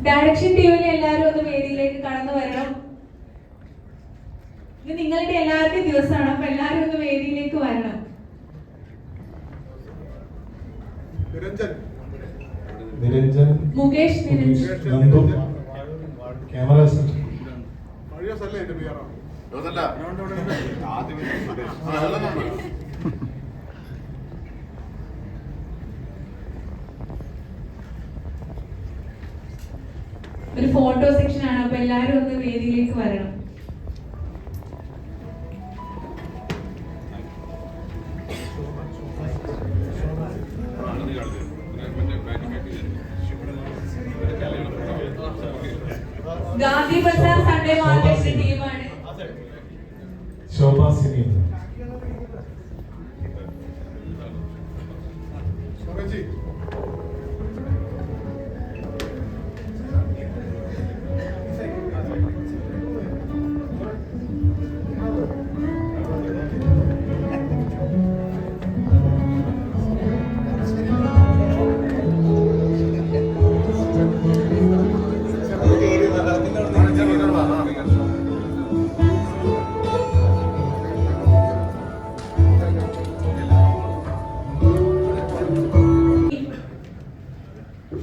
Direction ടീമിലെ എല്ലാവരും ഒന്ന് വേദിയിലേക്ക് കടന്നു വരണം. ഇത് നിങ്ങളുടെ എല്ലാവരുടെയും ദിവസമാണ്, അപ്പൊ എല്ലാവരും ഒന്ന് വേദിയിലേക്ക് വരണം. നിരഞ്ജൻ, മുകേഷ്, നന്ദു, ക്യാമറ ഒരു ഫോട്ടോ സെക്ഷൻ ആണ്, അപ്പൊ എല്ലാവരും ഒന്ന് വേദിയിലേക്ക് വരണം. ഗാന്ധി ബസാർ സൺഡേ മാർക്കറ്റ് ടീമാണ്. Shobha Cini,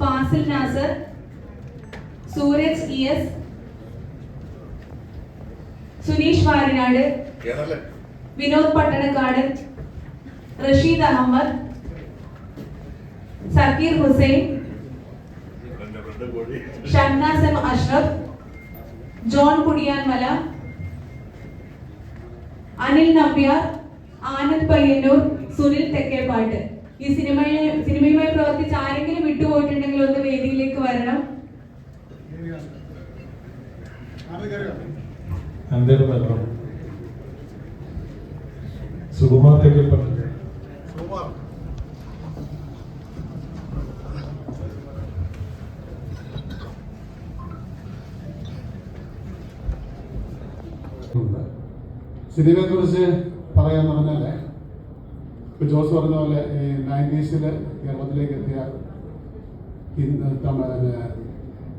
Fazil Nazar, Sooraj ES, Suneesh Varinad, Vinod Pattanakkad, Rasheed Ahammed, Zakir Hussain, Shamnas M Ashraf, John Kudiyanmala, Anil Nambiar, Anand Payyanur, Sunil Thekkepat. ഈ സിനിമയുമായി പ്രവർത്തിച്ച് ആരെങ്കിലും വിട്ടുപോയിട്ടുണ്ടെങ്കിൽ ഒന്ന് വേദിയിലേക്ക് വരണം. സുകുമാർ തെക്കേപ്പാട്ട്, സിനിമയെ കുറിച്ച് പറയാന്ന് പറഞ്ഞാല് ജോസ് പറഞ്ഞ പോലെ ഈ 90s കേരളത്തിലേക്ക് എത്തിയ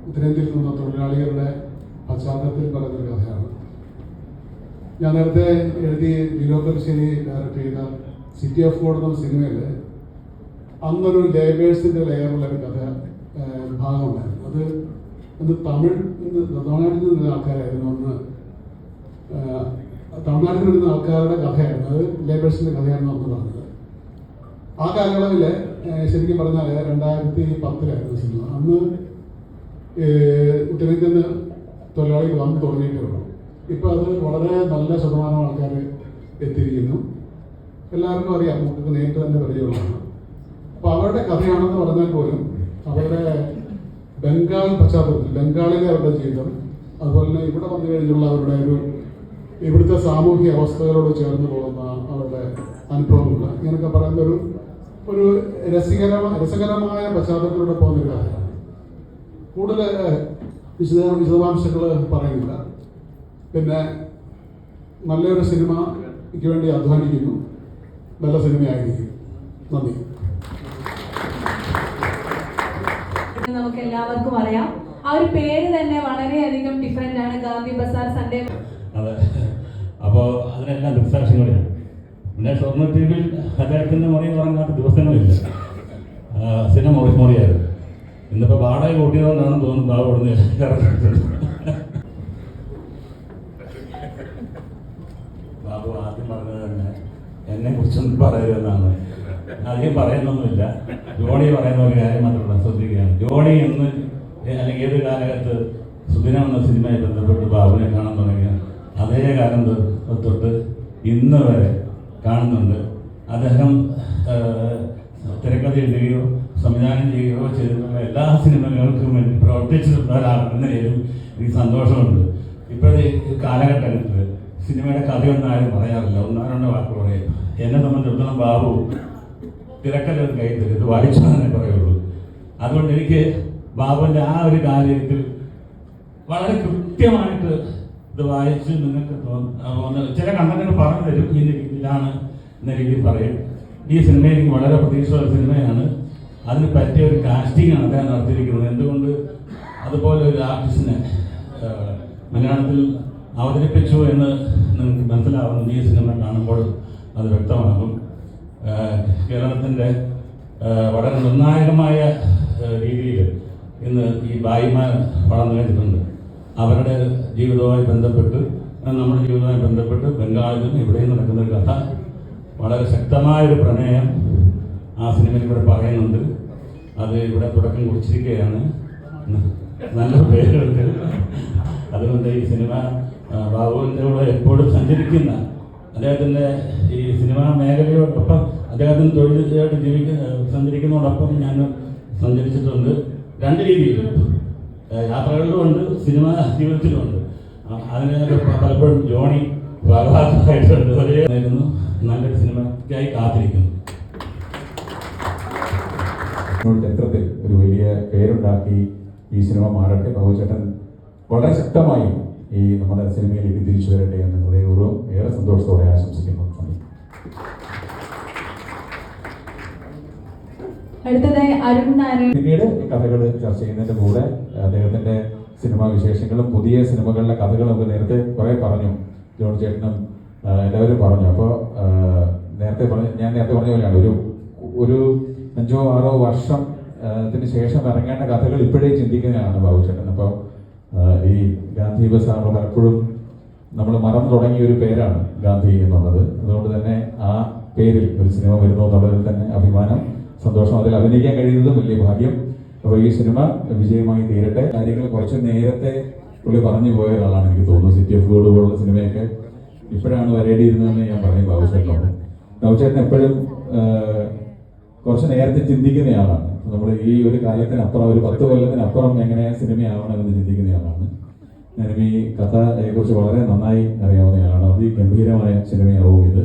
ഉത്തരേന്ത്യയിൽ നിന്ന തൊഴിലാളികളുടെ പശ്ചാത്തലത്തിൽ പറയുന്നൊരു കഥയാണ്. ഞാൻ നേരത്തെ എഴുതി വിനോദശ്ശേരി ഡയറക്ട് ചെയ്ത സിറ്റി ഓഫ് ഗോഡ് എന്ന സിനിമയിൽ അന്നൊരു ലേബേഴ്സിന്റെ ലെയറുള്ള ഒരു കഥ ഭാഗമുണ്ടായിരുന്നു. അത് തമിഴ്നാട്ടിൽ നിന്ന ആൾക്കാരായിരുന്നു. അന്ന് തമിഴ്നാട്ടിൽ വരുന്ന ആൾക്കാരുടെ കഥയായിരുന്നു, അത് ലേബേഴ്സിന്റെ കഥയായിരുന്നു അന്ന് പറഞ്ഞത്. ആ കാലയളവിൽ ശരിക്കും പറഞ്ഞാൽ 2010 സിനിമ. അന്ന് ഉത്തരേന്ത്യയിൽ നിന്ന് തൊഴിലാളികൾ വന്ന് തുടങ്ങിയിട്ടേ ഉള്ളൂ. ഇപ്പം അത് വളരെ നല്ല ശതമാനം ആൾക്കാർ എത്തിയിരിക്കുന്നു. എല്ലാവർക്കും അറിയാം, നമുക്ക് നേരിട്ട് തന്നെ പരിചയമുള്ളതാണ്. അപ്പോൾ അവരുടെ കഥയാണെന്ന് പറഞ്ഞാൽ പോലും അവരുടെ ബംഗാൾ പശ്ചാത്തലത്തിൽ ബംഗാളിലെ അവരുടെ ജീവിതം, അതുപോലെ തന്നെ ഇവിടെ വന്നു കഴിഞ്ഞുള്ള അവരുടെ ഇവിടുത്തെ സാമൂഹിക അവസ്ഥകളോട് ചേർന്ന് പോകുന്ന അവരുടെ അനുഭവങ്ങൾ, ഇങ്ങനെയൊക്കെ പറയുന്ന ഒരു രസകരമായ പശ്ചാത്തലത്തിലൂടെ പോകുന്നൊരു കഥയാണ്. കൂടുതൽ വിശദാംശങ്ങൾ പറയുന്നില്ല. പിന്നെ നല്ലൊരു സിനിമയ്ക്ക് വേണ്ടി അധ്വാനിക്കുന്നു, നല്ല സിനിമയായിരിക്കും. നന്ദി. നമുക്ക് എല്ലാവർക്കും അറിയാം, ആ ഒരു പേര് തന്നെ വളരെയധികം ഡിഫറെന്റ് ആണ്, ഗാന്ധി ബസാർ സൺഡേ. അതെ, അപ്പോൾ അതിനെല്ലാം ദൃക്സാക്ഷികളാണ്. പിന്നെ ഷൊർണൂർ ടീമിൽ അദ്ദേഹത്തിൻ്റെ മുറി ഉറങ്ങാത്ത ദിവസങ്ങളില്ല. സിനിമ മോറിയായിരുന്നു. ഇന്നിപ്പോൾ വാടക കൂട്ടിയതുകൊണ്ടാണ് തോന്നുന്നു ബാബു ഇവിടുന്ന് ബാബു ആദ്യം പറഞ്ഞത് തന്നെ എന്നെ കുറിച്ചൊന്നും പറയരുതെന്നാണ്. അധികം പറയുന്നൊന്നുമില്ല. ജോണി പറയുന്ന ഒരു കാര്യം മാത്രമല്ല ശ്രദ്ധിക്കുകയാണ്. ജോണി എന്ന് അല്ലെങ്കിൽ ഏത് കാലഘട്ടത്ത് സുദിനം എന്ന സിനിമയെ ബന്ധപ്പെട്ട് ബാബുവിനെ കാണാൻ തുടങ്ങിയ അതേ കാലം തൊട്ട് ഇന്ന് വരെ കാണുന്നുണ്ട്. അദ്ദേഹം തിരക്കഥ എഴുതുകയോ സംവിധാനം ചെയ്യുകയോ ചെയ്തിട്ടുള്ള എല്ലാ സിനിമകൾക്കും വേണ്ടി പ്രവർത്തിച്ചിട്ടുള്ള ഒരാളെന്ന നിലയിലും എനിക്ക് സന്തോഷമുണ്ട്. ഇപ്പോഴത്തെ കാലഘട്ടത്തിൽ സിനിമയുടെ കഥയൊന്നും ആരും പറയാറില്ല, ഒന്നോ രണ്ടോ വാക്ക് പറയും. എന്നെ സംബന്ധിച്ചിടത്തോളം ബാബു തിരക്കഥ ഒരു കൈ തരും, ഇത് വായിച്ചു തന്നെ പറയുള്ളൂ. അതുകൊണ്ട് എനിക്ക് ബാബുവിൻ്റെ ആ ഒരു കാര്യത്തിൽ വളരെ കൃത്യമായിട്ട് ഇത് വായിച്ച് നിങ്ങൾക്ക് ചില കണ്ടന്റുകൾ പറഞ്ഞു തരും, ഈ രീതിയിലാണ് എന്ന രീതിയിൽ പറയും. ഈ സിനിമ എനിക്ക് വളരെ പ്രതീക്ഷയുള്ള സിനിമയാണ്. അതിന് പറ്റിയ ഒരു കാസ്റ്റിംഗ് ആണ് അദ്ദേഹം നടത്തിയിരിക്കുന്നത്. എന്തുകൊണ്ട് അതുപോലെ ഒരു ആർട്ടിസ്റ്റിനെ മലയാളത്തിൽ അവതരിപ്പിച്ചു എന്ന് നിങ്ങൾക്ക് മനസ്സിലാവുന്നത് ഈ സിനിമ കാണുമ്പോൾ അത് വ്യക്തമാകും. കേരളത്തിൻ്റെ വളരെ നിർണായകമായ രീതിയിൽ ഇന്ന് ഈ ഭായിമാർ വളർന്നു കഴിഞ്ഞിട്ടുണ്ട്. അവരുടെ ജീവിതവുമായി ബന്ധപ്പെട്ട് നമ്മുടെ ജീവിതവുമായി ബന്ധപ്പെട്ട് ബംഗാളിലും ഇവിടെയും നടക്കുന്ന ഒരു കഥ, വളരെ ശക്തമായൊരു പ്രണയം ആ സിനിമയിൽ ഇവിടെ പറയുന്നുണ്ട്. അത് ഇവിടെ തുടക്കം കുറിച്ചിരിക്കുകയാണ്. നല്ല പേരുണ്ട്. അതുകൊണ്ട് ഈ സിനിമ ബാബുവിൻ്റെ കൂടെ എപ്പോഴും സഞ്ചരിക്കുന്ന അദ്ദേഹത്തിൻ്റെ ഈ സിനിമാ മേഖലയോടൊപ്പം അദ്ദേഹത്തിന് തൊഴിലായിട്ട് സഞ്ചരിക്കുന്നതോടൊപ്പം ഞാൻ സഞ്ചരിച്ചിട്ടുണ്ട്. രണ്ട് രീതിയിൽ, യാത്രകളിലുമുണ്ട്, സിനിമ ജീവിതത്തിലുമുണ്ട്. അതിന് പലപ്പോഴും ജോണി ഭാഗമായിട്ടുണ്ട്. ഒരേയിരുന്നു. നല്ലൊരു സിനിമയ്ക്കായി കാത്തിരിക്കുന്നു. ചരിത്രത്തിൽ ഒരു വലിയ പേരുണ്ടാക്കി ഈ സിനിമ മാറട്ടെ. ബാബുചേട്ടൻ വളരെ ശക്തമായി ഈ നമ്മുടെ സിനിമയിലേക്ക് തിരിച്ചു വരട്ടെ എന്ന് ഹൃദയപൂർവ്വം ഏറെ സന്തോഷത്തോടെ ആശംസിക്കുന്നു. അടുത്തതായി അരുൺ നാരായൺ. പിന്നീട് കഥകൾ ചർച്ച ചെയ്യുന്നതിന്റെ കൂടെ അദ്ദേഹത്തിന്റെ സിനിമാ വിശേഷങ്ങളും പുതിയ സിനിമകളിലെ കഥകളും ഒക്കെ നേരത്തെ കുറെ പറഞ്ഞു. ജോൺ ചേട്ടനും എല്ലാവരും പറഞ്ഞു. അപ്പോൾ ഞാൻ നേരത്തെ പറഞ്ഞ പോലെയാണ് ഒരു 5-6 വർഷത്തിന് ശേഷം ഇറങ്ങേണ്ട കഥകൾ ഇപ്പോഴേ ചിന്തിക്കുന്നതാണ് ബാബുചേട്ടൻ. അപ്പോൾ ഈ ഗാന്ധി ബസാർ പലപ്പോഴും നമ്മൾ മറന്നു തുടങ്ങിയ ഒരു പേരാണ് ഗാന്ധി എന്നുള്ളത്. അതുകൊണ്ട് തന്നെ ആ പേരിൽ ഒരു സിനിമ വരുന്നു എന്നുള്ളതിൽ തന്നെ അഭിമാനം, സന്തോഷം. അതിൽ അഭിനയിക്കാൻ കഴിയുന്നതും വലിയ ഭാഗ്യം. അപ്പോൾ ഈ സിനിമ വിജയമായി തീരട്ടെ. കാര്യങ്ങൾ കുറച്ച് നേരത്തെ പുള്ളി പറഞ്ഞു പോയ ഒരാളാണ് എനിക്ക് തോന്നുന്നു. സിറ്റി ഓഫ് ഗോഡ് പോലുള്ള സിനിമയൊക്കെ ഇപ്പോഴാണ് വരേണ്ടിയിരുന്നതെന്ന് ഞാൻ പറയും ബാബുചേട്ടനോട്. ബാബുചേട്ടൻ എപ്പോഴും കുറച്ച് നേരത്തെ ചിന്തിക്കുന്നയാളാണ്. നമ്മൾ ഈ ഒരു കാലത്തിനപ്പുറം, ഒരു 10 കൊല്ലത്തിനപ്പുറം എങ്ങനെ സിനിമയാവണമെന്ന് ചിന്തിക്കുന്നയാളാണ്. ഞാനും ഈ കഥയെക്കുറിച്ച് വളരെ നന്നായി അറിയാവുന്നയാളാണ്. അതിഗംഭീരമായ സിനിമയാവും ഇത്.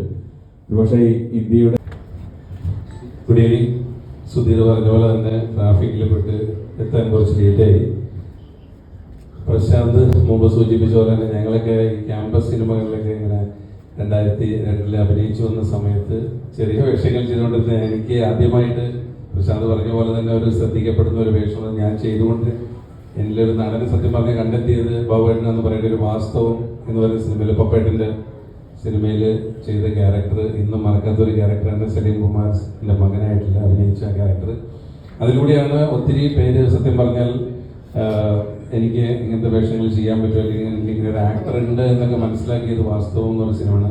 ഒരുപക്ഷെ ഇന്ത്യയുടെ കുടിയേരി സുധീർ പറഞ്ഞ പോലെ തന്നെ ട്രാഫിക്കിൽ പെട്ട് എത്താൻ കുറച്ച് ലേറ്റായി. പ്രശാന്ത് മുമ്പ് സൂചിപ്പിച്ച പോലെ തന്നെ ഞങ്ങളൊക്കെ ഈ ക്യാമ്പസ് സിനിമകളിലൊക്കെ ഇങ്ങനെ 2002 അഭിനയിച്ചു വന്ന സമയത്ത് ചെറിയ വേഷങ്ങൾ ചെയ്തുകൊണ്ടിരുന്ന എനിക്ക് ആദ്യമായിട്ട് പ്രശാന്ത് പറഞ്ഞ പോലെ തന്നെ ഒരു ശ്രദ്ധിക്കപ്പെടുന്ന ഒരു വേഷം ഞാൻ ചെയ്തുകൊണ്ട് എന്നിലൊരു നടനെ സത്യം പറഞ്ഞ് കണ്ടെത്തിയത് ബാബുവേട്ടൻ എന്ന് പറയുന്ന ഒരു വാസ്തവം എന്ന് പറയുന്ന സിനിമയിൽ, പപ്പേട്ടൻ്റെ സിനിമയിൽ ചെയ്ത ക്യാരക്ടർ ഇന്നും മറക്കാത്തൊരു ക്യാരക്ടറാണ്. സലീം കുമാറിൻ്റെ മകനായിട്ടുള്ള അഭിനയിച്ച ക്യാരക്ടർ. അതിലൂടെയാണ് ഒത്തിരി പേര് സത്യം പറഞ്ഞാൽ എനിക്ക് ഇങ്ങനത്തെ വേഷങ്ങൾ ചെയ്യാൻ പറ്റുമോ, അല്ലെങ്കിൽ എനിക്ക് ഇങ്ങനെ ഒരു ആക്ടർ ഉണ്ട് എന്നൊക്കെ മനസ്സിലാക്കിയത് വാസ്തവം എന്നൊരു സിനിമയാണ്.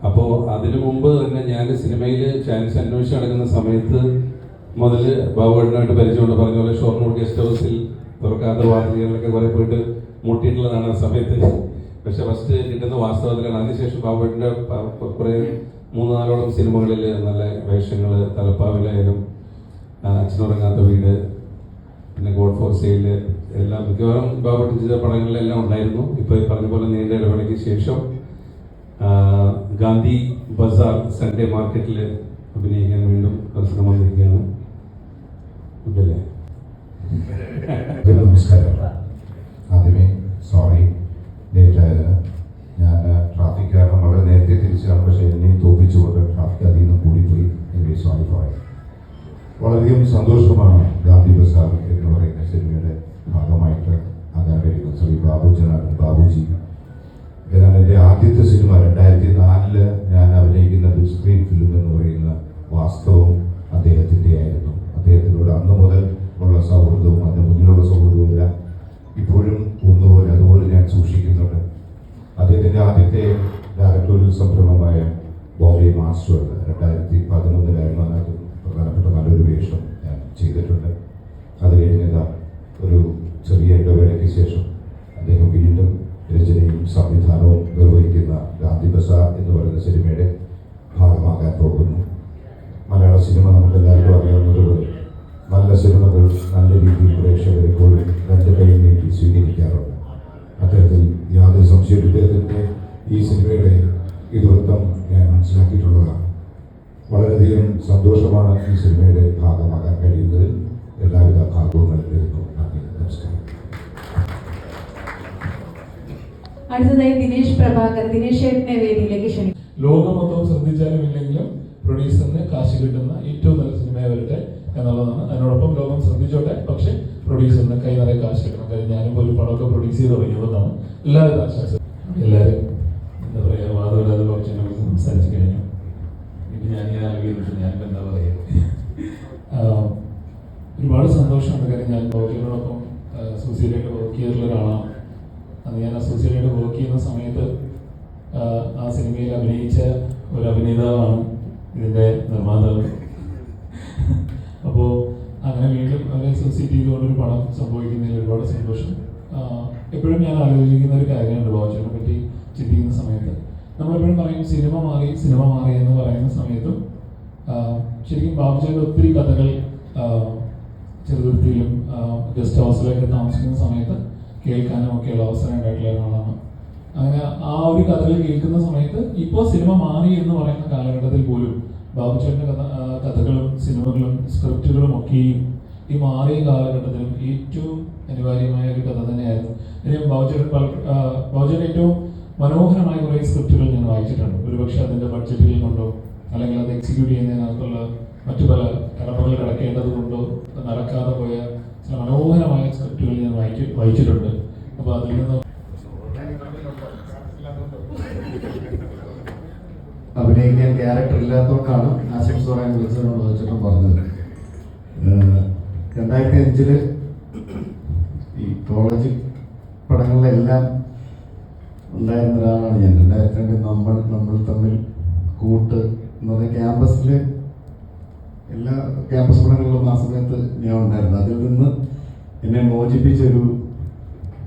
അപ്പോൾ അതിനു മുമ്പ് തന്നെ ഞാൻ സിനിമയിൽ ചാൻസ് അന്വേഷിച്ച് നടക്കുന്ന സമയത്ത് മുതൽ ബാബുവേട്ടനായിട്ട് പരിചയമുണ്ട്. പറഞ്ഞ പോലെ ഷൊർണൂർ ഗസ്റ്റ് ഹൗസിൽ തുറക്കാത്ത വാർത്തകളിലൊക്കെ കുറെ പോയിട്ട് മുട്ടിയിട്ടുള്ളതാണ് ആ സമയത്ത്. പക്ഷെ ഫസ്റ്റ് കിട്ടുന്ന വാസ്തവത്തിലാണ്. അതിനുശേഷം ബാബുവേട്ടൻ്റെ കുറേ 3-4ഓളം സിനിമകളിൽ നല്ല വേഷങ്ങൾ, തലപ്പാവിലായാലും അച്ഛനുറങ്ങാത്ത വീട്, പിന്നെ ഗോഡ് ഫോർ സെയിൽ, എല്ലാം മിക്കവാറും ബാബുവേട്ടൻ ചെയ്ത പടങ്ങളിലെല്ലാം ഉണ്ടായിരുന്നു. ഇപ്പോൾ ഈ പറഞ്ഞ പോലെ നീണ്ട ഇടവേളയ്ക്ക് ശേഷം ഗാന്ധി ബസാർ സൺഡേ മാർക്കറ്റിൽ അഭിനയിക്കാൻ വീണ്ടും അവസരം വന്നിരിക്കുകയാണ്. ഇതല്ലേ? നമസ്കാരം. ആദ്യമേ സോറി ലേറ്റ് ആയതിന്. ഞാൻ ട്രാഫിക് കാരണം വളരെ നേരത്തെ തിരിച്ചാണ്, പക്ഷേ എന്നെയും തോപ്പിച്ചുകൊണ്ട് ട്രാഫിക് അതിൽ നിന്ന് കൂടിപ്പോയി. എനിക്ക് സോറി ഫോർ. വളരെയധികം സന്തോഷമാണ് ഗാന്ധി ബസാർ എന്ന് പറയുന്ന സിനിമയുടെ ഭാഗമായിട്ട് ആകാൻ കഴിയുന്നത്. ശ്രീ ബാബുജി ഏതാണ് എൻ്റെ ആദ്യത്തെ സിനിമ. 2004 ഞാൻ അഭിനയിക്കുന്ന ബിഗ് സ്ക്രീൻ ഫിലിം എന്ന് പറയുന്ന വാസ്തവം അദ്ദേഹത്തിൻ്റെ ആയിരുന്നു. അദ്ദേഹത്തിനോട് അന്ന് മുതൽ ഉള്ള സൗഹൃദവും അതിന് മുന്നിലുള്ള സൗഹൃദവും എല്ലാം ഇപ്പോഴും ഒന്നുപോലെ അതുപോലെ ഞാൻ സൂക്ഷിക്കുന്നുണ്ട്. അദ്ദേഹത്തിൻ്റെ ആദ്യത്തെ ഡയറക്ടോറിയൽ സംരംഭമായ ബോംബെ മാസ്റ്റർ 2011 അതിനകത്ത് പ്രധാനപ്പെട്ട നല്ലൊരു വേഷം ഞാൻ ചെയ്തിട്ടുണ്ട്. അത് കഴിഞ്ഞ ഒരു ചെറിയ ഇടവേളയ്ക്ക് ശേഷം അദ്ദേഹം വീണ്ടും രചനയും സംവിധാനവും നിർവഹിക്കുന്ന ഗാന്ധി ബസാർ എന്ന് പറയുന്ന സിനിമയുടെ ഭാഗമാകാൻ പോകുന്നു. മലയാള സിനിമ നമുക്ക് എല്ലാവർക്കും അറിയാവുന്നതുപോലെ നല്ല സിനിമകൾ നല്ല രീതിയിൽ പ്രേക്ഷകർ എപ്പോഴും 2 കൈ നീട്ടി സ്വീകരിക്കാറുണ്ട്. അത്തരത്തിൽ യാതൊരു സംശയവും ഇദ്ദേഹത്തിൻ്റെ ഈ സിനിമയുടെ ഇതിവൃത്തം ഞാൻ മനസ്സിലാക്കിയിട്ടുള്ളതാണ്. വളരെയധികം സന്തോഷമാണ് ഈ സിനിമയുടെ ഭാഗമാകാൻ കഴിയുന്നതിൽ. എല്ലാവിധ ഭാഗവും നൽകുന്നു. നന്ദി, നമസ്കാരം. അടുത്തതായി ദിനേശ് പ്രഭാകർ. ദിനേശ് ഏട്ടനെ വേദിയിലേക്ക് ക്ഷണിക്കും. ലോകം മൊത്തം ശ്രദ്ധിച്ചാലും ഇല്ലെങ്കിലും പ്രൊഡ്യൂസറിന് കാശ് കിട്ടുന്ന ഏറ്റവും നല്ല സിനിമ വരട്ടെ എന്നുള്ളതാണ്. അതിനോടൊപ്പം ലോകം ശ്രദ്ധിച്ചോട്ടെ, പക്ഷെ പ്രൊഡ്യൂസറിന് കൈ നിറയെ കാശ് കിട്ടണം. കഴിഞ്ഞ റിലീസ് ചെയ്ത് തുടങ്ങിയതുകൊണ്ടാണ്. എല്ലാവരും ആശംസ. എല്ലാവരും എന്താ പറയുക, വാദമില്ലാതെ കുറച്ച് നമുക്ക് സംസാരിച്ച് കഴിഞ്ഞു. ഇനി ഞാൻ ആലോചിക്കുന്നുണ്ട് ഞാനിപ്പോൾ എന്താ പറയുക. ഒരുപാട് സന്തോഷമുണ്ട്. കാര്യം ഞാൻ ബോബിയോടൊപ്പം അസോസിയേറ്റായിട്ട് വർക്ക് ചെയ്തിട്ടുള്ള ഒരാളാണ്. അന്ന് ഞാൻ അസോസിയേറ്റായിട്ട് വർക്ക് ചെയ്യുന്ന സമയത്ത് ആ സിനിമയിൽ അഭിനയിച്ച ഒരു അഭിനേതാവാണ് ഇതിൻ്റെ നിർമ്മാതാവ്. അപ്പോൾ അങ്ങനെ വീണ്ടും അവരെ അസോസിയേറ്റ് ചെയ്തുകൊണ്ടൊരു പടം സംഭവിക്കുന്നതിൽ ഒരുപാട് സന്തോഷം. എപ്പോഴും ഞാൻ ആലോചിക്കുന്ന ഒരു കാര്യമുണ്ട് ബാബുചേട്ടനെ പറ്റി ചിന്തിക്കുന്ന സമയത്ത്. നമ്മളെപ്പോഴും പറയും സിനിമ മാറി എന്ന് പറയുന്ന സമയത്തും ശരിക്കും ബാബുചേട്ടൻ ഒത്തിരി കഥകൾ ചെറുതുരുത്തിയിലും ഗസ്റ്റ് ഹൗസിലൊക്കെ താമസിക്കുന്ന സമയത്ത് കേൾക്കാനും ഒക്കെയുള്ള അവസരം ഉണ്ടായിട്ടുള്ള ഒരാളാണ്. അങ്ങനെ ആ ഒരു കഥകൾ കേൾക്കുന്ന സമയത്ത് ഇപ്പോൾ സിനിമ മാറി എന്ന് പറയുന്ന കാലഘട്ടത്തിൽ പോലും ബാബുചേട്ടൻ്റെ കഥകളും സിനിമകളും സ്ക്രിപ്റ്റുകളും ഒക്കെയും ഈ മാറിയ കാലഘട്ടത്തിലും ഏറ്റവും അനിവാര്യമായ ഒരു കഥ തന്നെയായിരുന്നു. ഇനിയും ബാബുചേട്ടൻ ഏറ്റവും മനോഹരമായ കുറേ സ്ക്രിപ്റ്റുകൾ ഞാൻ വായിച്ചിട്ടുണ്ട്. ഒരുപക്ഷെ അതിൻ്റെ ബഡ്ജറ്റുകൾ കൊണ്ടോ അല്ലെങ്കിൽ അത് എക്സിക്യൂട്ട് ചെയ്യുന്നതിനകത്തുള്ള മറ്റു പല കടമകൾ കിടക്കേണ്ടത് കൊണ്ടോ നടക്കാതെ പോയ ചില മനോഹരമായ സ്ക്രിപ്റ്റുകൾ ഞാൻ വായിച്ചിട്ടുണ്ട്. അപ്പോൾ അതിൽ നിന്ന് അഭിനയിക്കാൻ ക്യാരക്ടർ ഇല്ലാത്തതുകൊണ്ടാണ് ആശംസ പറയാൻ വിളിച്ചതെന്ന് ചോദിച്ചിട്ടും പറഞ്ഞത്. 2005 ഈ കോളേജ് പടങ്ങളിലെല്ലാം ഉണ്ടായിരുന്ന ഒരാളാണ് ഞാൻ. 2002 നമ്മൾ തമ്മിൽ കൂട്ട് എന്ന് പറഞ്ഞ ക്യാമ്പസിൽ എല്ലാ ക്യാമ്പസ് പടങ്ങളിലും ആ സമയത്ത് ഞാൻ ഉണ്ടായിരുന്നു. അതിൽ നിന്ന് എന്നെ മോചിപ്പിച്ചൊരു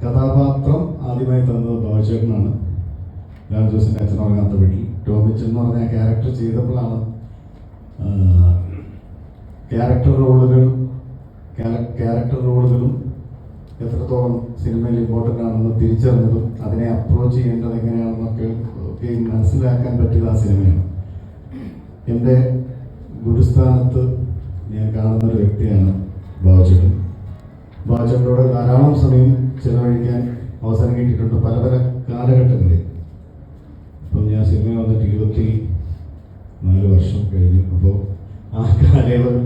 കഥാപാത്രം ആദ്യമായി തന്നത് ബാബുചേട്ടനാണ്. ലാൽ ജോസിൻ്റെ അച്ഛനുറങ്ങാത്ത വീട്ടിൽ ടോമിച്ചൻ എന്ന് പറഞ്ഞ ക്യാരക്ടർ ചെയ്തപ്പോഴാണ് ക്യാരക്ടർ റോളുകളും എത്രത്തോളം സിനിമയിൽ ഇമ്പോർട്ടൻ്റ് ആണെന്ന് തിരിച്ചറിഞ്ഞതും അതിനെ അപ്രോച്ച് ചെയ്യേണ്ടത് എങ്ങനെയാണെന്നൊക്കെ മനസ്സിലാക്കാൻ പറ്റിയത് ആ സിനിമയാണ്. എൻ്റെ ഗുരുസ്ഥാനത്ത് ഞാൻ കാണുന്നൊരു വ്യക്തിയാണ് ബാബുചേട്ടൻ. ബാബുചേട്ടനോട് ധാരാളം സമയം ചെലവഴിക്കാൻ അവസരം കിട്ടിയിട്ടുണ്ട് പല പല കാലഘട്ടങ്ങളിൽ. അപ്പം ഞാൻ സിനിമ വന്നിട്ട് 24 വർഷം കഴിഞ്ഞു. അപ്പോൾ ആ കാലയളവിൽ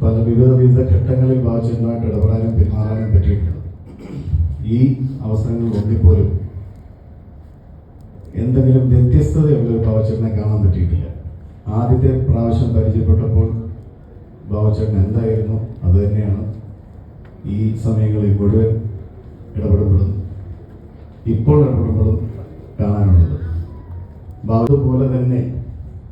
പല വിവിധ ഘട്ടങ്ങളിൽ ബാബുചേട്ടനുമായിട്ട് ഇടപെടാനും പെരുമാറാനും പറ്റിയിട്ടുണ്ട്. ഈ അവസരങ്ങളിൽ ഒന്നിപ്പോലും എന്തെങ്കിലും വ്യത്യസ്തതയുള്ള ബാബുചേട്ടനെ കാണാൻ പറ്റിയിട്ടില്ല. ആദ്യത്തെ പ്രാവശ്യം പരിചയപ്പെട്ടപ്പോൾ ബാബുചേട്ടൻ എന്തായിരുന്നു അത് തന്നെയാണ് ഈ സമയങ്ങളിൽ മുഴുവൻ ഇടപെടുമ്പോഴും ഇപ്പോൾ ഇടപെടുമ്പോഴും കാണാനുള്ളത്. ബാബു പോലെ തന്നെ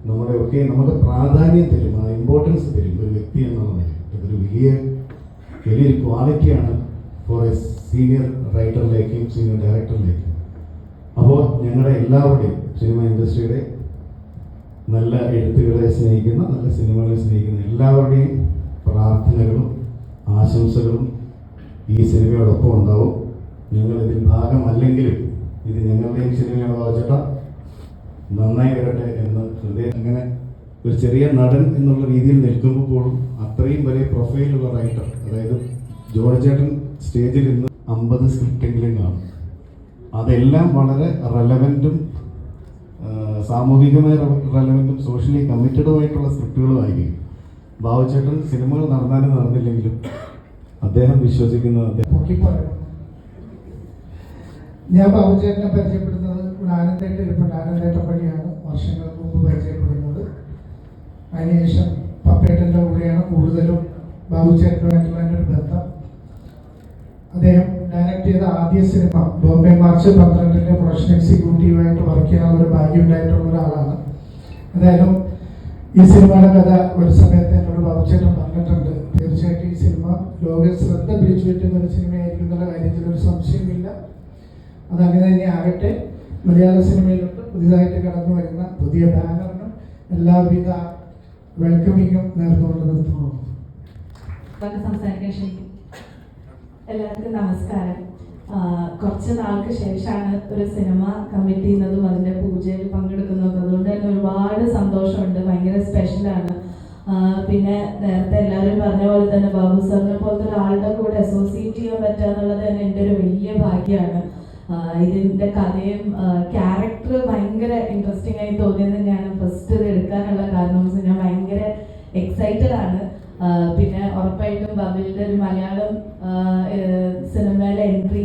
നമുക്ക് പ്രാധാന്യം തരും, ആ ഇമ്പോർട്ടൻസ് തരും ഒരു വ്യക്തി എന്നുള്ളത്. ഇതൊരു വലിയൊരു ക്വാളിറ്റിയാണ് ഫോർ എ സീനിയർ റൈറ്ററിലേക്കും സീനിയർ ഡയറക്ടറിലേക്കും. അപ്പോൾ ഞങ്ങളുടെ എല്ലാവരുടെയും സിനിമ ഇൻഡസ്ട്രിയുടെ നല്ല എഴുത്തുകളെ സ്നേഹിക്കുന്ന, നല്ല സിനിമകളെ സ്നേഹിക്കുന്ന എല്ലാവരുടെയും പ്രാർത്ഥനകളും ആശംസകളും ഈ സിനിമയോടൊപ്പം ഉണ്ടാവും. ഞങ്ങൾ ഇതിൽ ഭാഗമല്ലെങ്കിലും ഇത് ഞങ്ങളുടെയും സിനിമയാണ്. ബാബുചേട്ടാ നന്നായി വരട്ടെ എന്ന് ഹൃദയം. അങ്ങനെ ഒരു ചെറിയ നടൻ എന്നുള്ള രീതിയിൽ നിൽക്കുമ്പോഴും അത്രയും വലിയ പ്രൊഫൈലുള്ള റൈറ്റർ, അതായത് ജോർജ് ചേട്ടൻ സ്റ്റേജിൽ ഇന്ന് 50 സ്ക്രിപ്റ്റെങ്കിലും കാണും. അതെല്ലാം വളരെ റെലവൻറ്റും സാമൂഹികമായ റെലവൻറ്റും സോഷ്യലി കമ്മിറ്റഡുമായിട്ടുള്ള സ്ക്രിപ്റ്റുകളുമായിരിക്കും. ബാബുചേട്ടൻ സിനിമകൾ നടന്നാലും നടന്നില്ലെങ്കിലും അദ്ദേഹം വിശ്വസിക്കുന്നത് ഞാൻ ബാബുചേട്ടനെ പരിചയപ്പെടുന്നത് ആനന്ദേട്ടൻ ഇരിപ്പുണ്ട്. ആനന്ദേട്ടൻ വഴിയാണ് വർഷങ്ങൾക്ക് മുമ്പ് പരിചയപ്പെടുന്നത്. അതിനുശേഷം പപ്പേട്ടൻ്റെ കൂടെയാണ് കൂടുതലും ബാബുചേട്ടനുമായിട്ടുള്ള എൻ്റെ ഒരു ബന്ധം. അദ്ദേഹം ഡയറക്റ്റ് ചെയ്ത ആദ്യ സിനിമ ബോംബെ മാർച്ച് 12 പ്രൊഡക്ഷൻ എക്സിക്യൂട്ടീവായിട്ട് വർക്ക് ചെയ്യാനുള്ള ഒരു ഭാഗ്യം ഉണ്ടായിട്ടുള്ള ഒരാളാണ്. എന്തായാലും ഈ സിനിമയുടെ കഥ ഒരു സമയത്ത് എന്നോട് ബാബുചേട്ടൻ പറഞ്ഞിട്ടുണ്ട്. തീർച്ചയായിട്ടും ഈ സിനിമ ലോക ശ്രദ്ധ പിടിച്ചു പറ്റുന്ന ഒരു സിനിമയായിരിക്കും എന്നുള്ള കാര്യത്തിൽ ഒരു സംശയമില്ല. അതങ്ങനെ തന്നെ ആകട്ടെ. മലയാള സിനിമയിലോട്ട് പുതിയതായിട്ട് കടന്നു വരുന്ന പുതിയ ബാനറിനും എല്ലാവിധ വെൽക്കമിങ്ങും നേർന്നുകൊണ്ട് നിർത്തുന്നു. സംസാരിക്കാൻ ക്ഷണിക്കും. എല്ലാവർക്കും നമസ്കാരം. കുറച്ച് നാൾക്ക് ശേഷമാണ് ഒരു സിനിമ കമ്മിറ്റ് ചെയ്യുന്നതും അതിൻ്റെ പൂജയിൽ പങ്കെടുക്കുന്നതും. അതുകൊണ്ട് തന്നെ ഒരുപാട് സന്തോഷമുണ്ട്, ഭയങ്കര സ്പെഷ്യലാണ്. പിന്നെ നേരത്തെ എല്ലാവരും പറഞ്ഞ പോലെ തന്നെ ബാബു സാറിനെ പോലത്തെ ഒരാളുടെ കൂടെ അസോസിയേറ്റ് ചെയ്യാൻ പറ്റുക എന്നുള്ളത് തന്നെ എൻ്റെ ഒരു വലിയ ഭാഗ്യമാണ്. ഇതിൻ്റെ കഥയും ക്യാരക്ടർ ഭയങ്കര ഇൻട്രസ്റ്റിംഗ് ആയി തോന്നിയത് തന്നെയാണ് ഫസ്റ്റ് ഇത് എടുക്കാനുള്ള കാരണം. ഞാൻ ഭയങ്കര എക്സൈറ്റഡ് ആണ്. പിന്നെ ഉറപ്പായിട്ടും ബബിലിൻ്റെ ഒരു മലയാളം സിനിമയിലെ എൻട്രി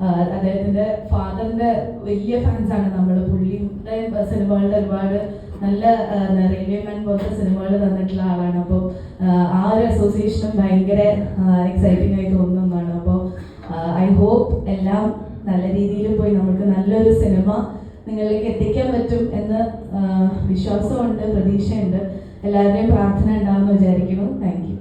അദ്ദേഹത്തിന്റെ ഫാദറിന്റെ വലിയ ഫാൻസാണ് നമ്മൾ. പുള്ളിയുടെ സിനിമകളുടെ ഒരുപാട് നല്ല റെയിൽവേ മാൻ പോലത്തെ സിനിമകൾ തന്നിട്ടുള്ള ആളാണ്. അപ്പോൾ ആ ഒരു അസോസിയേഷനും ഭയങ്കര എക്സൈറ്റിംഗ് ആയി തോന്നുന്ന ഒന്നാണ്. അപ്പോൾ ഐ ഹോപ്പ് എല്ലാം നല്ല രീതിയിൽ പോയി നമുക്ക് നല്ലൊരു സിനിമ നിങ്ങളിലേക്ക് എത്തിക്കാൻ പറ്റും എന്ന് വിശ്വാസമുണ്ട്, പ്രതീക്ഷയുണ്ട്. എല്ലാവരുടെയും പ്രാർത്ഥന ഉണ്ടാവുമെന്ന് വിചാരിക്കുന്നു. Thank you.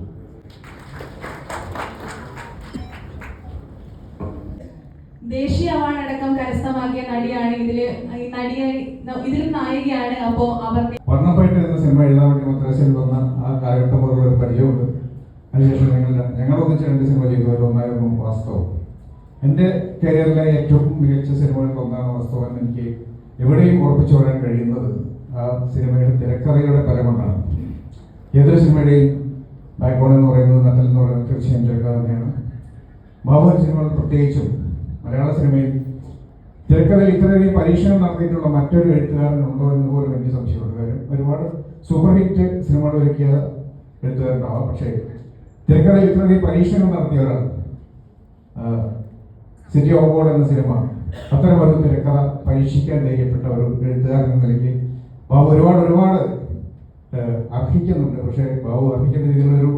ദേശീയ അവാർഡ് അടക്കം കരസ്ഥമാക്കിയ നടിയാണ് ഇതിലും നായികയാണ്. അപ്പോ അവർ വർണ്ണപ്പായിട്ട് എന്ന സിനിമ എഴുതാൻ വേണ്ടി മദ്രാസിൽ വന്ന ആ കാലഘട്ടം പോലുള്ള ഒരു പരിചയമുണ്ട്. അതിനുശേഷം ഞങ്ങൾ ഒന്നിച്ച് 2 സിനിമ ചെയ്തു. അതിലൊന്നായിരുന്നു വാസ്തവം. എൻ്റെ കരിയറിലെ ഏറ്റവും മികച്ച സിനിമകളിൽ ഒന്നാണ് വാസ്തവം. എനിക്ക് എവിടെയും ഉറപ്പിച്ചു പറയാൻ കഴിയുന്നത് ആ സിനിമയുടെ തിരക്കഥയുടെ ഫലം കൊണ്ടാണ്. ഏതൊരു സിനിമയുടെയും ബാക്ക്ബോൺ എന്ന് പറയുന്നത്, നട്ടെന്ന് പറയുന്നത് തീർച്ചയായും തിരക്കഥ തന്നെയാണ്. ബാബുവിൻ സിനിമകൾ പ്രത്യേകിച്ചും മലയാള സിനിമയിൽ തിരക്കഥയിൽ ഇത്രയധികം പരീക്ഷണം നടത്തിയിട്ടുള്ള മറ്റൊരു എഴുത്തുകാരനുണ്ടോ എന്ന് പോലും എനിക്ക് സംശയമുണ്ട്. കാര്യം ഒരുപാട് സൂപ്പർ ഹിറ്റ് സിനിമകൾ ഒരുക്കിയ എഴുത്തുകാരുണ്ടാവാം, പക്ഷേ തിരക്കഥയിൽ ഇത്രയധികം പരീക്ഷണം നടത്തിയ ഒരാൾ, സിറ്റി ഓഫ് ഗോഡ് എന്ന സിനിമ അത്തരം ഒരു തിരക്കഥ പരീക്ഷിക്കാൻ ധൈര്യപ്പെട്ട ഒരു എഴുത്തുകാരൻ എന്ന നിലയ്ക്ക് ബാബു ഒരുപാട് അർഹിക്കുന്നുണ്ട്. പക്ഷേ ബാബു അർഹിക്കുന്ന രീതിയിലൊരു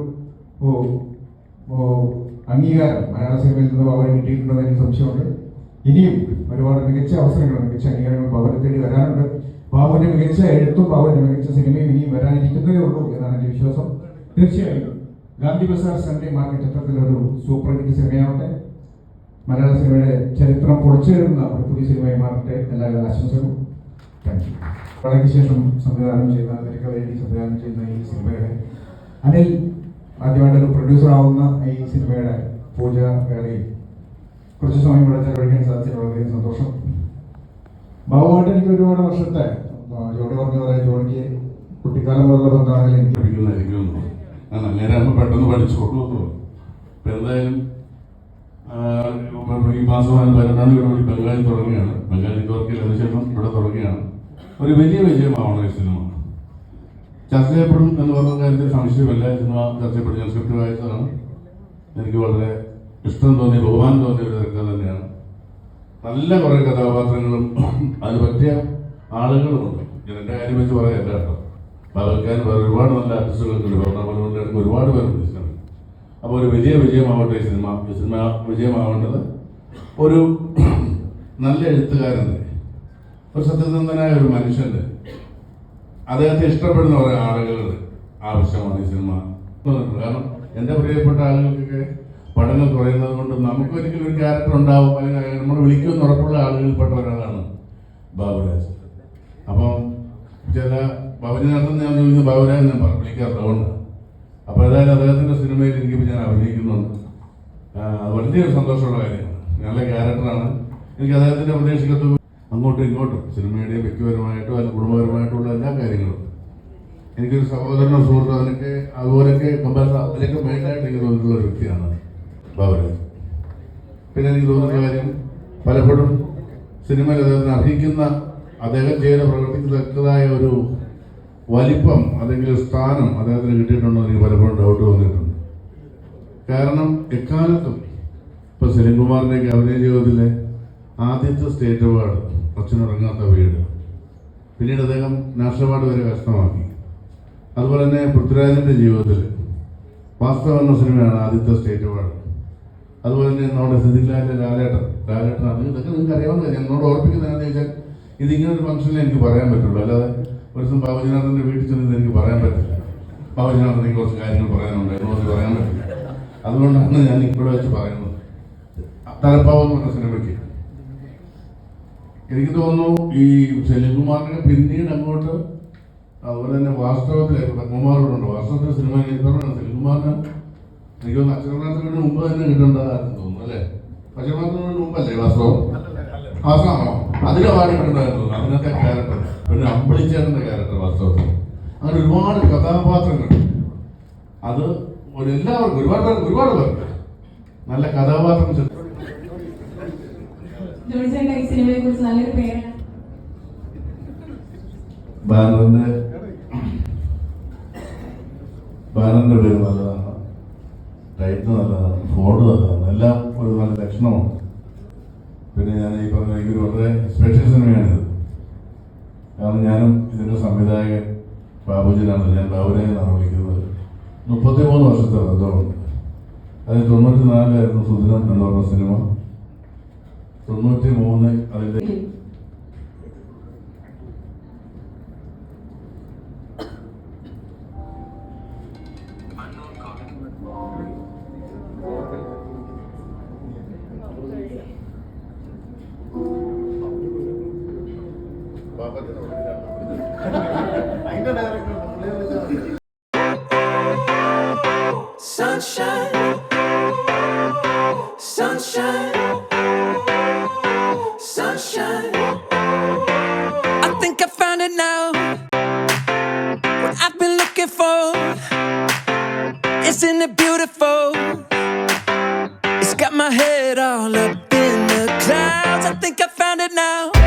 അംഗീകാരം മലയാള സിനിമയിൽ നിന്ന് ബാബുവിന് കിട്ടിയിട്ടുണ്ടെന്ന് എനിക്ക് സംശയമുണ്ട്. ഇനിയും ഒരുപാട് മികച്ച അവസരങ്ങൾ, മികച്ച അംഗീകാരങ്ങൾ ബാബുവിനെ തേടി വരാനുണ്ട്. ബാബുവിന്റെ മികച്ച എഴുത്തും ബാബുവിന്റെ മികച്ച സിനിമയും ഇനിയും വരാനിരിക്കുന്നതേ ഉള്ളൂ എന്നാണ് എൻ്റെ വിശ്വാസം. തീർച്ചയായും ഗാന്ധി ബസാർ സൺഡേ മാർക്കറ്റ് ചിത്രത്തിലൊരു സൂപ്പർ ഹിറ്റ് സിനിമയാവട്ടെ, മലയാള സിനിമയുടെ ചരിത്രം പൊളിച്ചെഴുതുന്ന ഒരു പുതിയ സിനിമയായി മാറട്ടെ. എല്ലാവരും ആശംസകളും. Thank you. വളയ്ക്ക് ശേഷം സംവിധാനം ചെയ്യുന്ന, തിരക്കഥ എഴുതി സംവിധാനം ചെയ്യുന്ന ഈ സിനിമയുടെ അനിൽ ആദ്യമായിട്ടൊരു പ്രൊഡ്യൂസർ ആവുന്ന ഈ സിനിമയുടെ പൂജ വേളയിൽ കുറച്ച് സമയം ഇവിടെ ചെലവഴിക്കാൻ സാധിച്ചത് വളരെയധികം സന്തോഷം. ബാബുവായിട്ട് എനിക്ക് ഒരുപാട് വർഷത്തെ ജോഡി പറഞ്ഞ പോലെ ജോഡിക്ക് കുട്ടിക്കാലം മുതലുള്ള ബന്ധമാണെങ്കിലും എനിക്ക് പഠിക്കുന്നതായിരിക്കും. നേരാകുമ്പോൾ പെട്ടെന്ന് പഠിച്ചോളൂ. ഇപ്പം എന്തായാലും ഈ മാസം 12 ഇവിടെ ബംഗാളിൽ തുടങ്ങുകയാണ്. ബംഗാളി വർക്കിൽ അതിനുശേഷം ഇവിടെ തുടങ്ങുകയാണ്. ഒരു വലിയ വിജയമാവണം ഈ സിനിമ. ചർച്ച ചെയ്യപ്പെടും എന്ന് പറഞ്ഞ കാര്യത്തിൽ സംശയമില്ല. സിനിമ ചർച്ച ചെയ്യപ്പെടും. ഞാൻ സ്ക്രിപ്റ്റ് വായിച്ചതാണ്. എനിക്ക് വളരെ ഇഷ്ടം തോന്നിയ, ബഹുമാനം തോന്നിയ ഒരു തിരക്കഥ തന്നെയാണ്. നല്ല കുറേ കഥാപാത്രങ്ങളും അതിന് പറ്റിയ ആളുകളുമുണ്ട്. ഞാൻ എൻ്റെ കാര്യം വെച്ച് പറയാല്ല കേട്ടോ. പകർക്കാൻ വേറെ ഒരുപാട് നല്ല ആർട്ടിസ്റ്റുകൾക്കുണ്ട്. ഭരണപരങ്ങളുടെ അടുത്ത് ഒരുപാട് പേരുണ്ട് സിനിമ. അപ്പോൾ ഒരു വലിയ വിജയമാവട്ടെ ഈ സിനിമ. ഈ സിനിമ വിജയമാവേണ്ടത് ഒരു നല്ല എഴുത്തുകാരൻ്റെ, ഒരു സത്യസന്ധനായ ഒരു മനുഷ്യൻ്റെ, അദ്ദേഹത്തെ ഇഷ്ടപ്പെടുന്ന കുറേ ആളുകളുടെ ആവശ്യമാണ് ഈ സിനിമ. കാരണം എൻ്റെ പ്രിയപ്പെട്ട ആളുകൾക്കൊക്കെ പഠനം കുറയുന്നത് കൊണ്ട് നമുക്ക് ഒരിക്കലും ഒരു ക്യാരക്ടർ ഉണ്ടാവും, അല്ലെങ്കിൽ നമ്മൾ വിളിക്കുമെന്ന് ഉറപ്പുള്ള ആളുകളിൽപ്പെട്ട ഒരാളാണ് ബാബുരാജ്. അപ്പം ചില ബാബുജിനകത്ത് ഞാൻ ചോദിക്കുന്നത് ബാബുരാജ് ഞാൻ വിളിക്കാത്തതുകൊണ്ട്. അപ്പോൾ ഏതായാലും അദ്ദേഹത്തിൻ്റെ സിനിമയിൽ എനിക്കിപ്പോൾ ഞാൻ അഭിനയിക്കുന്നുണ്ട്. വലിയൊരു സന്തോഷമുള്ള കാര്യമാണ്. നല്ല ക്യാരക്ടറാണ്. എനിക്ക് അദ്ദേഹത്തിൻ്റെ പ്രതീക്ഷിക്കത്തും അങ്ങോട്ടും ഇങ്ങോട്ടും സിനിമയുടെയും വ്യക്തിപരമായിട്ടോ അല്ലെങ്കിൽ കുടുംബപരമായിട്ടുള്ള എല്ലാ കാര്യങ്ങളും എനിക്കൊരു സഹോദരനോ സുഹൃത്തോ അതുപോലെയൊക്കെ അതിലേക്ക് മെയിനായിട്ട് എനിക്ക് തോന്നിയിട്ടുള്ള ഒരു വ്യക്തിയാണ് ബാബുരാജ്. പിന്നെ എനിക്ക് തോന്നുന്ന കാര്യം, പലപ്പോഴും സിനിമയിൽ അദ്ദേഹത്തിന് അർഹിക്കുന്ന, അദ്ദേഹം ചെയ്ത് പ്രവർത്തിക്കത്തക്കതായ ഒരു വലിപ്പം അല്ലെങ്കിൽ സ്ഥാനം അദ്ദേഹത്തിന് കിട്ടിയിട്ടുണ്ടോ എനിക്ക് പലപ്പോഴും ഡൗട്ട് തോന്നിയിട്ടുണ്ട്. കാരണം എക്കാലത്തും ഇപ്പോൾ സലീംകുമാറിൻ്റെയൊക്കെ അഭിനയ ജീവിതത്തിലെ ആദ്യത്തെ സ്റ്റേറ്റ് അവാർഡ് അച്ഛനുറങ്ങാത്ത വീട്, പിന്നീട് അദ്ദേഹം നാഷണൽ അവാർഡ് വരെ കരസ്ഥമാക്കി. അതുപോലെ തന്നെ പൃഥ്വിരാജിൻ്റെ ജീവിതത്തിൽ വാസ്തവം എന്ന സിനിമയാണ് ആദ്യത്തെ സ്റ്റേറ്റ് അവാർഡ്. അതുപോലെ തന്നെ നമ്മുടെ സിദ്ദിഖിലാലിൻ്റെ ലാലേട്ടൻ അത് ഇതൊക്കെ നിങ്ങൾക്ക് അറിയാവുന്ന കാര്യം. എന്നോട് ഓർപ്പിക്കുന്നതെന്ന് ചോദിച്ചാൽ ഇതിങ്ങനൊരു ഫംഗ്ഷനിൽ എനിക്ക് പറയാൻ പറ്റുള്ളൂ. അല്ലാതെ ഒരു ദിവസം ബാബുജനാഥൻ്റെ വീട്ടിൽ ചെന്നത് എനിക്ക് പറയാൻ പറ്റില്ല. ബാബുജനാഥൻ എനിക്ക് കുറച്ച് കാര്യങ്ങൾ പറയാനുണ്ട് എന്നോട് പറയാൻ പറ്റില്ല. അതുകൊണ്ടാണ് ഞാൻ ഇവിടെ വെച്ച് പറയുന്നത്. തലപ്പാവ് എന്ന് പറഞ്ഞ സിനിമയ്ക്ക് എനിക്ക് തോന്നുന്നു ഈ സലീംകുമാറിനെ പിന്നീട് അങ്ങോട്ട്, അതുപോലെ തന്നെ വാസ്തവത്തിലെ പത്മകുമാറോടുണ്ട്. വാസ്തവത്തിൽ സിനിമ പറഞ്ഞാണ് സലീംകുമാറിന് എനിക്ക് തോന്നുന്നു അക്ഷരമാത്രത്തിന് മുമ്പ് തന്നെ കിട്ടേണ്ടതായിരുന്നു തോന്നുന്നു അല്ലേ? അക്ഷരമാത്രത്തിന് മുമ്പല്ലേ വാസ്തവം? വാസ്തവമാണോ? അതിലെ പാടി കിട്ടേണ്ടതായിരുന്നു അതിനകത്തെ ക്യാരക്ടർ. പിന്നെ അമ്പിളിച്ചേട്ടൻ്റെ ക്യാരക്ടർ വാസ്തവത്തിൽ അങ്ങനെ ഒരുപാട് കഥാപാത്രങ്ങൾ. അത് എല്ലാവർക്കും ഒരുപാട് പേർക്ക് നല്ല കഥാപാത്രം. ബാനറിന്റെ പേര് നല്ലതാണ്, ടൈറ്റിൽ നല്ലതാണ്, ഫോണ്ട് നല്ലതാണ്, എല്ലാം ഒരു നല്ല ലക്ഷണമാണ്. പിന്നെ ഞാൻ ഈ പറഞ്ഞ ഒരു വളരെ സ്പെഷ്യൽ സിനിമയാണിത്. കാരണം ഞാനും ഇതിൻ്റെ സംവിധായകൻ ബാബുജിനാണ്. ഞാൻ ബാബുനെ എന്നാണ് വിളിക്കുന്നത്. 33 വർഷത്തെ ബന്ധമുണ്ട്. അതിൽ 94 സുദിനം എന്ന് പറഞ്ഞ സിനിമ, 93 അതിൻ്റെ Sunshine, sunshine, sunshine. I think I found it now. What I've been looking for. Isn't it beautiful? It's got my head all up in the clouds. I think I found it now.